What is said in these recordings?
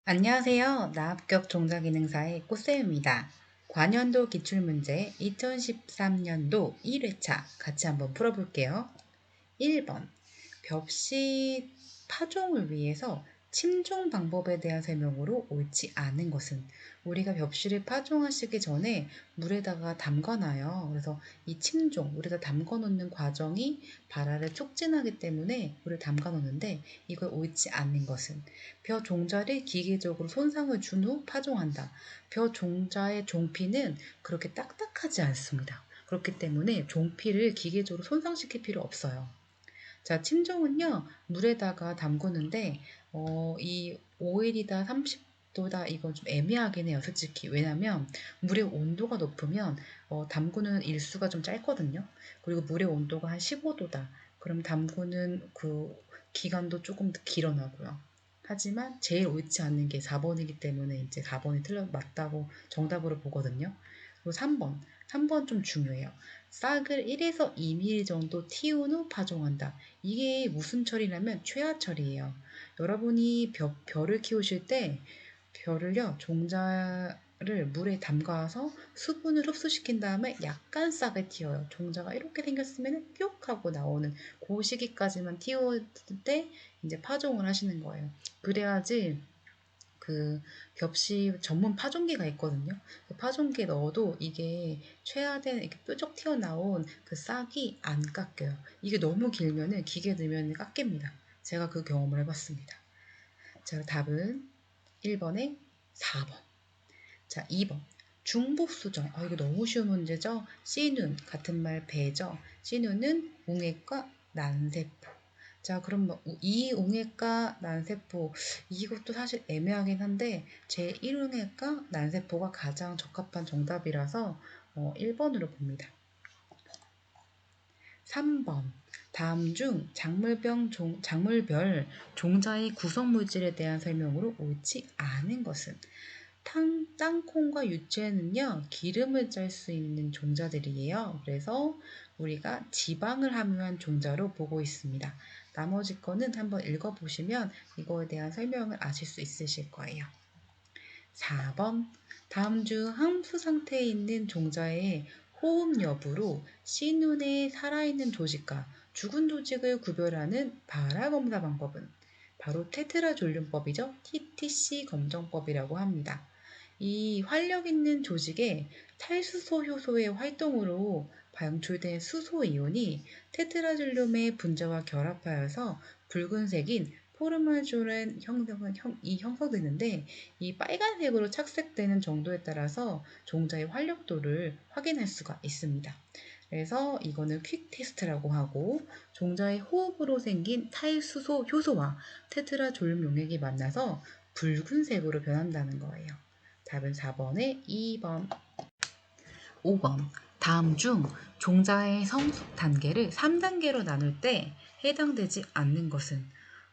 안녕하세요. 나합격 종자기능사의 꽃쌤입니다. 관연도 기출문제 2013년도 1회차 같이 한번 풀어볼게요. 1번. 벽시 파종을 위해서 침종 방법에 대한 설명으로 옳지 않은 것은, 우리가 벽시를 파종하시기 전에 물에다가 담가놔요. 그래서 이 침종, 물에다 담가 놓는 과정이 발화를 촉진하기 때문에 물을 담가 놓는데, 이걸 옳지 않은 것은 벼 종자를 기계적으로 손상을 준 후 파종한다. 벼 종자의 종피는 그렇게 딱딱하지 않습니다. 그렇기 때문에 종피를 기계적으로 손상시킬 필요 없어요. 자, 침종은요, 물에다가 담그는데, 이 5일이다, 30도다, 이건 좀 애매하긴 해요, 솔직히. 왜냐면, 물의 온도가 높으면, 담그는 일수가 좀 짧거든요. 그리고 물의 온도가 한 15도다. 그럼 담그는 그 기간도 조금 더 길어나고요. 하지만 제일 옳지 않는 게 4번이기 때문에 이제 4번이 맞다고 정답으로 보거든요. 그리고 3번. 3번 좀 중요해요. 싹을 1에서 2mm 정도 틔운 후 파종한다. 이게 무슨 철이냐면 최하 철이에요. 여러분이 벼를 키우실 때 벼를요, 종자를 물에 담가서 수분을 흡수시킨 다음에 약간 싹을 틔워요. 종자가 이렇게 생겼으면 뿅 하고 나오는 그 시기까지만 틔울 때 이제 파종을 하시는 거예요. 그래야지 그 벽시 전문 파종기가 있거든요. 그 파종기에 넣어도 이게 최하된 이렇게 뾰족 튀어나온 그 싹이 안 깎여요. 이게 너무 길면은 기계 넣으면 깎입니다. 제가 그 경험을 해봤습니다. 자, 답은 1번에 4번. 자, 2번. 중복수정. 이거 너무 쉬운 문제죠? 씨눈, 같은 말 배죠? 씨눈은 웅액과 난세포. 자, 그럼 이 웅액과 난세포, 이것도 사실 애매하긴 한데, 제 1웅액과 난세포가 가장 적합한 정답이라서 1번으로 봅니다. 3번. 다음 중 작물별 종자의 구성물질에 대한 설명으로 옳지 않은 것은? 땅콩과 유채는요, 기름을 짤 수 있는 종자들이에요. 그래서 우리가 지방을 함유한 종자로 보고 있습니다. 나머지 거는 한번 읽어보시면 이거에 대한 설명을 아실 수 있으실 거예요. 4번. 다음 중 함수 상태에 있는 종자의 호흡 여부로 씨눈의 살아있는 조직과 죽은 조직을 구별하는 발화 검사 방법은 바로 테트라졸륨법이죠. TTC 검정법이라고 합니다. 이 활력 있는 조직의 탈수소 효소의 활동으로 방출된 수소 이온이 테트라졸륨의 분자와 결합하여서 붉은색인 포르말졸렌 이 형성되는데, 이 빨간색으로 착색되는 정도에 따라서 종자의 활력도를 확인할 수가 있습니다. 그래서 이거는 퀵 테스트라고 하고, 종자의 호흡으로 생긴 탈수소 효소와 테트라졸륨 용액이 만나서 붉은색으로 변한다는 거예요. 답은 4번에 2번. 5번. 다음 중 종자의 성숙 단계를 3단계로 나눌 때 해당되지 않는 것은?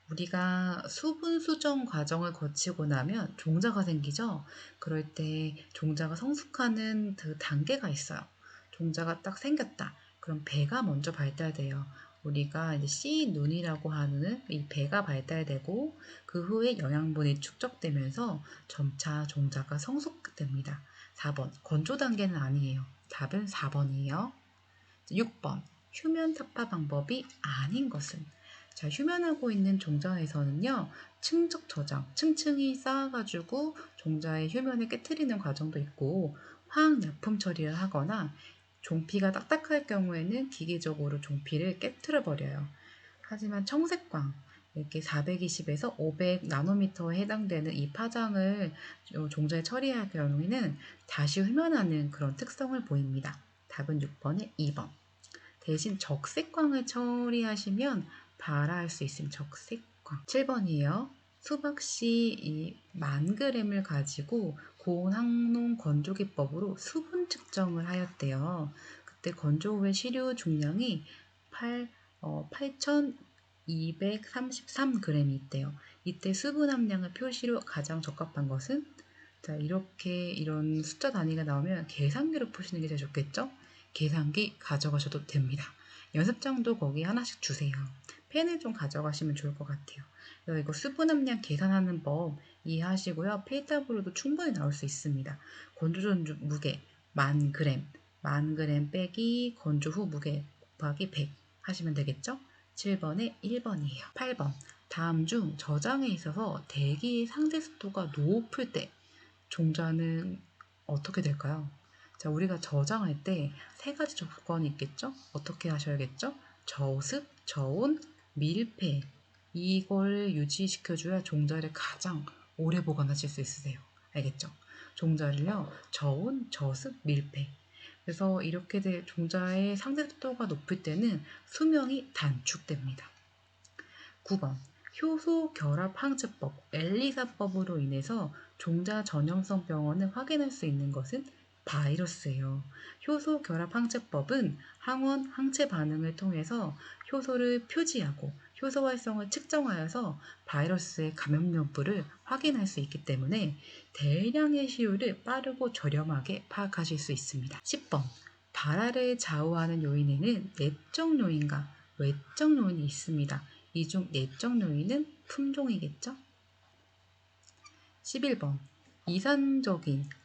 우리가 수분 수정 과정을 거치고 나면 종자가 생기죠. 그럴 때 종자가 성숙하는 그 단계가 있어요. 종자가 딱 생겼다. 그럼 배가 먼저 발달돼요. 우리가 이제 씨눈이라고 하는 이 배가 발달되고, 그 후에 영양분이 축적되면서 점차 종자가 성숙됩니다. 4번. 건조 단계는 아니에요. 답은 4번이에요. 6번. 휴면 타파 방법이 아닌 것은? 자, 휴면하고 있는 종자에서는요, 층적 저장, 층층이 쌓아가지고 종자의 휴면을 깨트리는 과정도 있고, 화학약품 처리를 하거나 종피가 딱딱할 경우에는 기계적으로 종피를 깨트려 버려요. 하지만 청색광, 이렇게 420에서 500 나노미터에 해당되는 이 파장을 종자에 처리할 경우에는 다시 휴면하는 그런 특성을 보입니다. 답은 6번에 2번. 대신 적색광을 처리하시면 발화할 수 있습니다. 적색광. 7번이에요. 수박씨 10,000g을 가지고 고항농 건조기법으로 수분 측정을 하였대요. 그때 건조 후의 시료 중량이 8,233g이 있대요. 이때 수분 함량을 표시로 가장 적합한 것은? 자, 이렇게 이런 숫자 단위가 나오면 계산기로 푸시는 게 제일 좋겠죠? 계산기 가져가셔도 됩니다. 연습장도 거기 하나씩 주세요. 펜을 좀 가져가시면 좋을 것 같아요. 그래서 이거 수분 함량 계산하는 법 이해하시고요. 필답으로도 충분히 나올 수 있습니다. 건조 전 무게 10,000g, 10,000g 빼기 건조 후 무게 곱하기 100 하시면 되겠죠? 7번에 1번이에요. 8번. 다음 중 저장에 있어서 대기 상대 습도가 높을 때 종자는 어떻게 될까요? 자, 우리가 저장할 때 세 가지 조건이 있겠죠? 어떻게 하셔야겠죠? 저습, 저온, 밀폐. 이걸 유지시켜줘야 종자를 가장 오래 보관하실 수 있으세요. 알겠죠? 종자를요, 저온, 저습, 밀폐. 그래서 이렇게 종자의 상대 습도가 높을 때는 수명이 단축됩니다. 9번. 효소 결합 항체법, 엘리사법으로 인해서 종자 전염성 병원을 확인할 수 있는 것은 바이러스예요. 효소 결합 항체법은 항원 항체 반응을 통해서 효소를 표지하고 효소 활성을 측정하여서 바이러스의 감염 여부를 확인할 수 있기 때문에 대량의 시효를 빠르고 저렴하게 파악하실 수 있습니다. 10번. 발화를 좌우하는 요인에는 내적 요인과 외적 요인이 있습니다. 이 중 내적 요인은 품종이겠죠? 11번.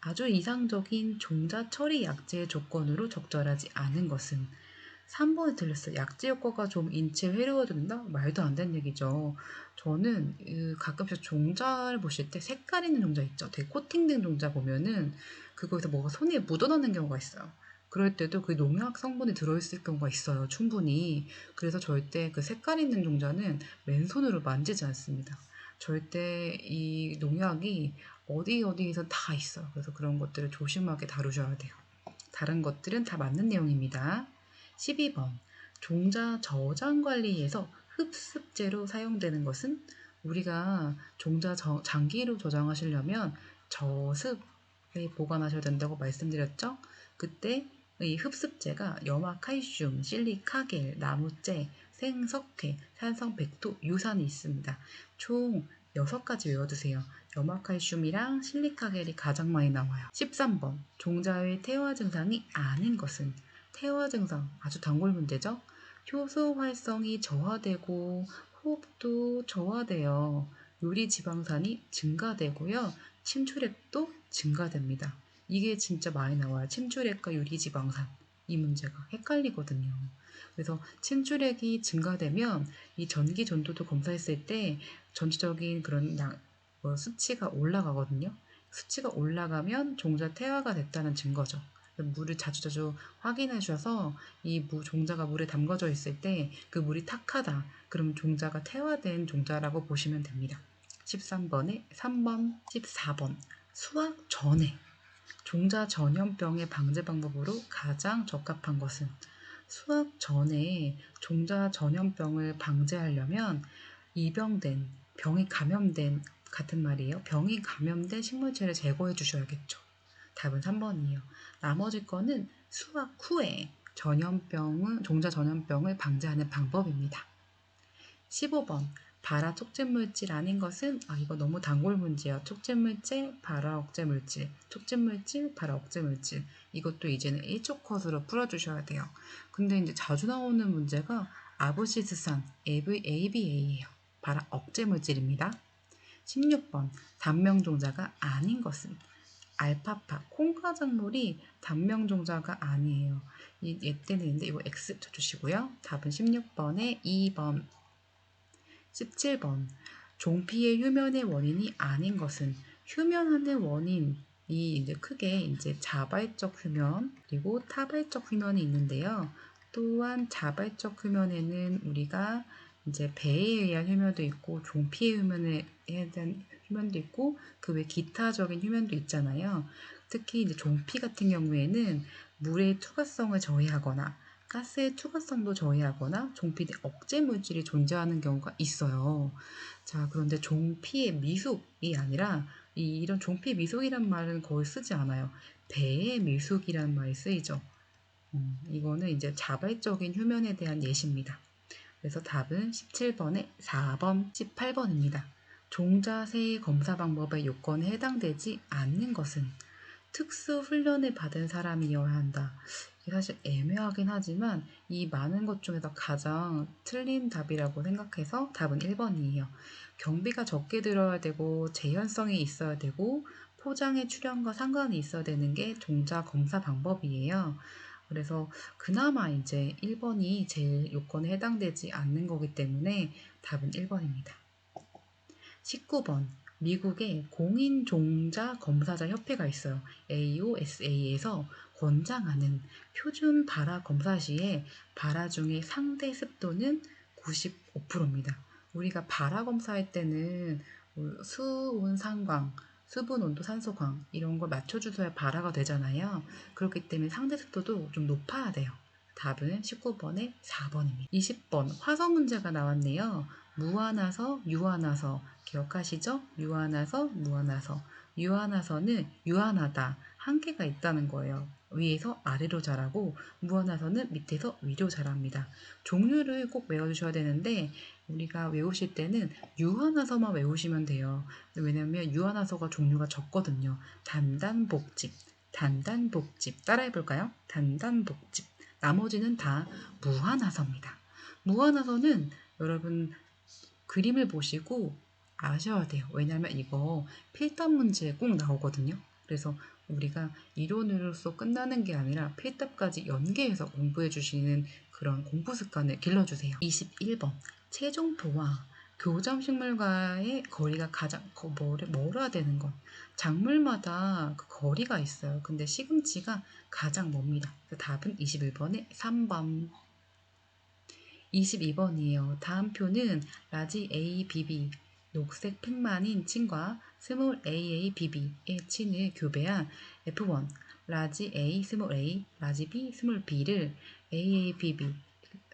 아주 이상적인 종자 처리 약제의 조건으로 적절하지 않은 것은 3번에 틀렸어요. 약제 효과가 좀 인체에 해로워야 된다? 말도 안 되는 얘기죠. 저는 가끔씩 종자를 보실 때 색깔 있는 종자 있죠. 되게 코팅된 종자 보면은 그거에서 뭐가 손에 묻어나는 경우가 있어요. 그럴 때도 그 농약 성분이 들어있을 경우가 있어요. 충분히. 그래서 절대 그 색깔 있는 종자는 맨손으로 만지지 않습니다. 절대 이 농약이 어디에서 다 있어요. 그래서 그런 것들을 조심하게 다루셔야 돼요. 다른 것들은 다 맞는 내용입니다. 12번. 종자 저장 관리에서 흡습제로 사용되는 것은 우리가 종자 장기로 저장하시려면 저습에 보관하셔야 된다고 말씀드렸죠? 그때 이 흡습제가 염화칼슘, 실리카겔, 나무재, 생석회, 산성백토, 유산이 있습니다. 총 6가지 외워두세요. 염화칼슘이랑 실리카겔이 가장 많이 나와요. 13번. 종자의 퇴화 증상이 아닌 것은 퇴화 증상 아주 단골 문제죠. 효소 활성이 저하되고 호흡도 저하돼요. 요리 지방산이 증가되고요. 침출액도 증가됩니다. 이게 진짜 많이 나와요. 침출액과 요리 지방산. 이 문제가 헷갈리거든요. 그래서 침출액이 증가되면 이 전기 전도도 검사했을 때 전체적인 그런 수치가 올라가거든요. 수치가 올라가면 종자 퇴화가 됐다는 증거죠. 물을 자주자주 확인해 주셔서 이 종자가 물에 담궈져 있을 때 그 물이 탁하다. 그럼 종자가 퇴화된 종자라고 보시면 됩니다. 13번에 3번, 14번. 수확 전에 종자 전염병의 방제 방법으로 가장 적합한 것은 수확 전에 종자 전염병을 방제하려면 병이 감염된 같은 말이에요. 병이 감염된 식물체를 제거해 주셔야겠죠. 답은 3번이에요. 나머지 거는 수확 후에 종자 전염병을 방지하는 방법입니다. 15번. 발화 촉진물질 아닌 것은 이거 너무 단골 문제예요. 촉진물질, 발화 억제물질, 촉진물질, 발화 억제물질. 이것도 이제는 1초 컷으로 풀어주셔야 돼요. 근데 이제 자주 나오는 문제가 아부시스산, ABA예요. 발화 억제물질입니다. 16번. 단명종자가 아닌 것은 알파파, 콩가작물이 단명종자가 아니에요. 얘때는 있는데 이거 X 쳐주시고요. 답은 16번에 2번. 17번. 종피의 휴면의 원인이 아닌 것은 휴면하는 원인이 이제 크게 이제 자발적 휴면 그리고 타발적 휴면이 있는데요. 또한 자발적 휴면에는 우리가 이제 배에 의한 휴면도 있고 종피의 휴면에 대한 휴면도 있고 그 외 기타적인 휴면도 있잖아요. 특히 이제 종피 같은 경우에는 물의 투과성을 저해하거나 가스의 투과성도 저해하거나 종피 내 억제 물질이 존재하는 경우가 있어요. 자, 그런데 종피의 미숙이 아니라 이런 종피 미숙이란 말은 거의 쓰지 않아요. 배의 미숙이란 말이 쓰이죠. 이거는 이제 자발적인 휴면에 대한 예시입니다. 그래서 답은 17번에 4번, 18번입니다. 종자세 검사 방법의 요건에 해당되지 않는 것은 특수 훈련을 받은 사람이어야 한다. 사실 애매하긴 하지만 이 많은 것 중에서 가장 틀린 답이라고 생각해서 답은 1번이에요. 경비가 적게 들어야 되고 재현성이 있어야 되고 포장의 출현과 상관이 있어야 되는 게 종자 검사 방법이에요. 그래서 그나마 이제 1번이 제일 요건에 해당되지 않는 거기 때문에 답은 1번입니다. 19번. 미국의 공인종자검사자 협회가 있어요. AOSA에서 권장하는 표준 발화 검사 시에 발화 중의 상대 습도는 95%입니다. 우리가 발화 검사할 때는 수온 상광, 수분 온도 산소광 이런 걸 맞춰주셔야 발화가 되잖아요. 그렇기 때문에 상대 습도도 좀 높아야 돼요. 답은 19번에 4번입니다. 20번 화성 문제가 나왔네요. 무한화서, 유한화서 기억하시죠? 유한화서, 무한화서. 유한화서는 유한하다, 한계가 있다는 거예요. 위에서 아래로 자라고 무한화서는 밑에서 위로 자랍니다. 종류를 꼭 외워주셔야 되는데 우리가 외우실 때는 유한화서만 외우시면 돼요. 왜냐면 유한화서가 종류가 적거든요. 단단복집, 단단복집. 따라해볼까요? 단단복집. 나머지는 다 무한화서입니다. 무한화서는 여러분 그림을 보시고 아셔야 돼요. 왜냐면 이거 필답 문제에 꼭 나오거든요. 그래서 우리가 이론으로서 끝나는 게 아니라 필답까지 연계해서 공부해 주시는 그런 공부 습관을 길러주세요. 21번. 체종포와 교점식물과의 거리가 가장 멀어야 되는 건 작물마다 그 거리가 있어요. 근데 시금치가 가장 멉니다. 답은 21번에 3번. 22번이에요. 다음 표는 라지 ABB 녹색 팩만인 친과 스몰 AABB의 친을 교배한 F1 라지 A 스몰 A 라지 B 스몰 B를 AABB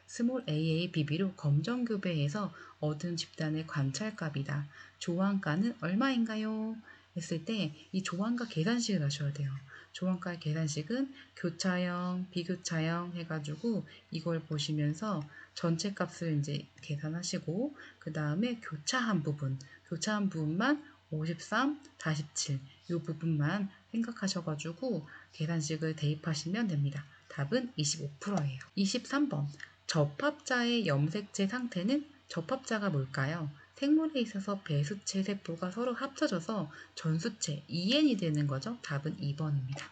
스몰 AABB로 검정 교배해서 얻은 집단의 관찰값이다. 조항가는 얼마인가요? 했을 때 이 조항가 계산식을 하셔야 돼요. 조항가 계산식은 교차형, 비교차형 해가지고 이걸 보시면서 전체 값을 이제 계산하시고 그 다음에 교차한 부분만 53, 47 이 부분만 생각하셔가지고 계산식을 대입하시면 됩니다. 답은 25%예요. 23번. 접합자의 염색체 상태는 접합자가 뭘까요? 생물에 있어서 배수체 세포가 서로 합쳐져서 전수체 EN이 되는 거죠. 답은 2번입니다.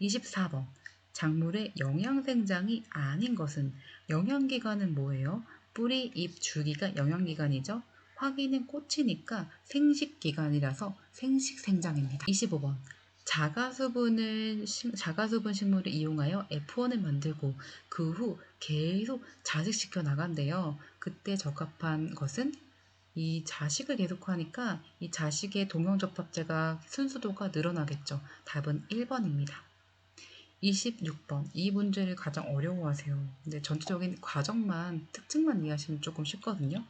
24번. 작물의 영양생장이 아닌 것은 영양기관은 뭐예요? 뿌리, 잎, 줄기가 영양기관이죠. 화기는 꽃이니까 생식기관이라서 생식생장입니다. 25번. 자가수분 식물을 이용하여 F1을 만들고 그 후 계속 자식시켜 나간대요. 그때 적합한 것은 이 자식을 계속하니까 이 자식의 동형접합제가 순수도가 늘어나겠죠. 답은 1번입니다. 26번. 이 문제를 가장 어려워하세요. 근데 전체적인 과정만, 특징만 이해하시면 조금 쉽거든요.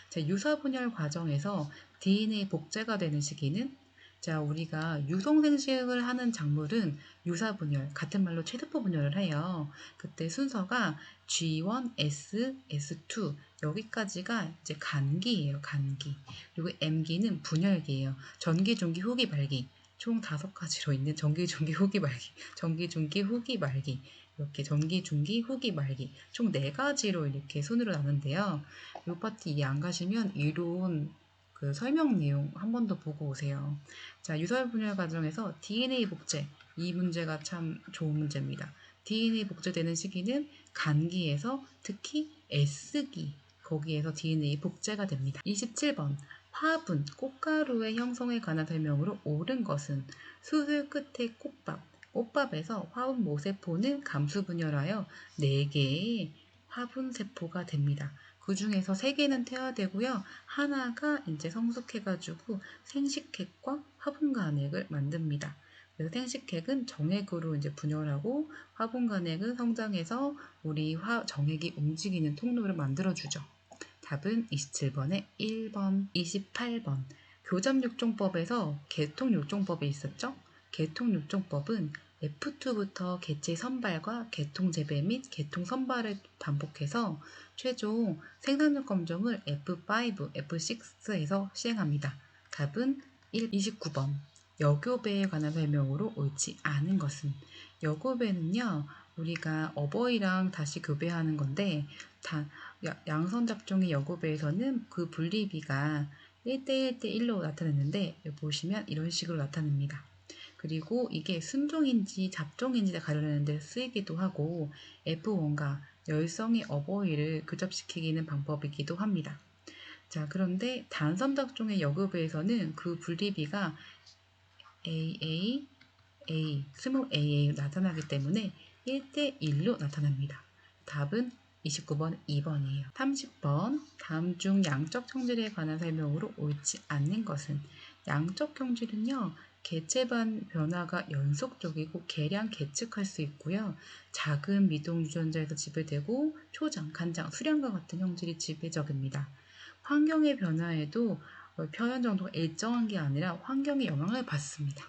자, 유사분열 과정에서 DNA 복제가 되는 시기는 자, 우리가 유성생식을 하는 작물은 유사분열, 같은 말로 체세포 분열을 해요. 그때 순서가 G1, S, S2 여기까지가 이제 간기예요, 간기. 그리고 M기는 분열기예요. 전기, 중기, 후기, 말기. 총 5가지로 있는 전기, 중기, 후기, 말기. 전기, 중기, 후기, 말기. 이렇게 전기, 중기, 후기, 말기. 총 4가지로 이렇게 순으로 나는데요. 이 파트 이해 안 가시면 이론 그 설명 내용 한 번 더 보고 오세요. 자, 유설 분열 과정에서 DNA 복제. 이 문제가 참 좋은 문제입니다. DNA 복제되는 시기는 간기에서 특히 S기. 거기에서 DNA 복제가 됩니다. 27번. 화분, 꽃가루의 형성에 관한 설명으로 옳은 것은 수술 끝의 꽃밥, 꽃밥에서 화분 모세포는 감수분열하여 4개의 화분세포가 됩니다. 그 중에서 3개는 태아되고요. 하나가 이제 성숙해가지고 생식핵과 화분간액을 만듭니다. 그래서 생식핵은 정액으로 이제 분열하고 화분간액은 성장해서 우리 정액이 움직이는 통로를 만들어주죠. 답은 27번에 1번, 28번. 교점육종법에서 개통육종법이 있었죠? 개통육종법은 F2부터 개체 선발과 개통 재배 및 개통 선발을 반복해서 최종 생산력 검정을 F5, F6에서 시행합니다. 답은 29번. 여교배에 관한 설명으로 옳지 않은 것은 여교배는요. 우리가 어버이랑 다시 교배하는 건데 양선 잡종의 여고배에서는 그 분리비가 1대 1대1로 나타냈는데 여기 보시면 이런 식으로 나타납니다. 그리고 이게 순종인지 잡종인지 가려내는 데 쓰이기도 하고 F1과 열성의 어버이를 교접시키기는 방법이기도 합니다. 자, 그런데 단선 잡종의 여급에서는 그 분리비가 AA, 스몰 AA로 나타나기 때문에 1대1로 나타납니다. 답은 29번 2번이에요. 30번 다음 중 양적 형질에 관한 설명으로 옳지 않는 것은 양적 형질은요. 개체반 변화가 연속적이고 계량 계측할 수 있고요. 작은 미동 유전자에서 지배되고 초장, 간장, 수량과 같은 형질이 지배적입니다. 환경의 변화에도 표현 정도가 일정한 게 아니라 환경의 영향을 받습니다.